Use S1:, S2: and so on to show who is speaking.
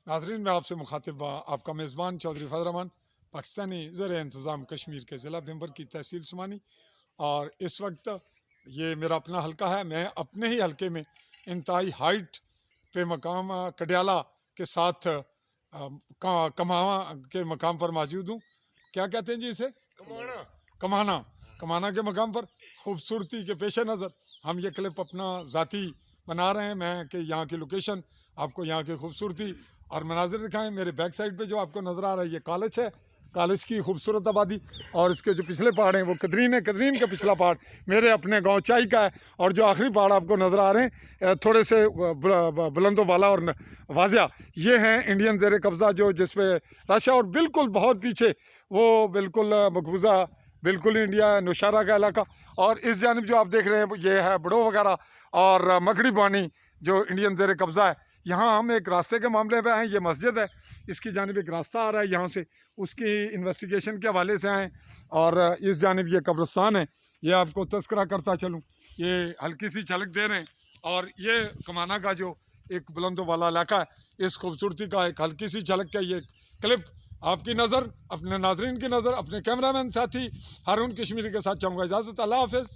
S1: नाज़रीन, मैं आपसे मुखातिब आपका मेज़बान चौधरी फजल रहमान, पाकिस्तानी ज़र इंतज़ाम कश्मीर के ज़िला भीमपुर की तहसील सुमानी। और इस वक्त ये मेरा अपना हल्का है। मैं अपने ही हल्के में इंतहाई हाइट पे मकाम कडियाला के साथ कमावा के मकाम पर मौजूद हूँ। क्या कहते हैं जी इसे? कमाना। कमाना कमाना के मकाम पर खूबसूरती के पेश नज़र हम ये क्लिप अपना ज़ाती बना रहे हैं। मैं कि यहाँ की लोकेशन आपको, यहाँ की खूबसूरती और मनाजिर दिखाएं। मेरे बैक साइड पे जो आपको नज़र आ रहा है ये कॉलेज है, कॉलेज की खूबसूरत आबादी। और इसके जो पिछले पहाड़ हैं वो कदरीन है, कदरीन का पिछला पहाड़ मेरे अपने गांव चाई का है। और जो आखिरी पहाड़ आपको नज़र आ रहे हैं थोड़े से बुलंदो वाला और वाजिया, ये हैं इंडियन ज़ेर कब्ज़ा जो जिस पे रश है। और बिल्कुल बहुत पीछे वो बिल्कुल मकबूजा बिल्कुल इंडिया नौशहरा का इलाका। और इस जानब जो आप देख रहे हैं ये है बड़ो वगैरह और मकड़ी बानी जो इंडियन ज़ेर कब्ज़ा है। यहाँ हम एक रास्ते के मामले में आए, ये मस्जिद है, इसकी जानिब एक रास्ता आ रहा है यहाँ से, उसकी इन्वेस्टिगेशन के हवाले से आए। और इस जानिब ये कब्रिस्तान है, ये आपको तस्करा करता चलूँ, ये हल्की सी झलक दे रहे हैं। और ये कमाना का जो एक बुलंदो वाला इलाका है, इस खूबसूरती का एक हल्की सी झलक का ये क्लिप आपकी नज़र, अपने नाजरीन की नज़र, अपने कैमरामैन साथी हारून कश्मीरी के साथ चाहूँगा इजाज़त। अल्लाह हाफ़िज़।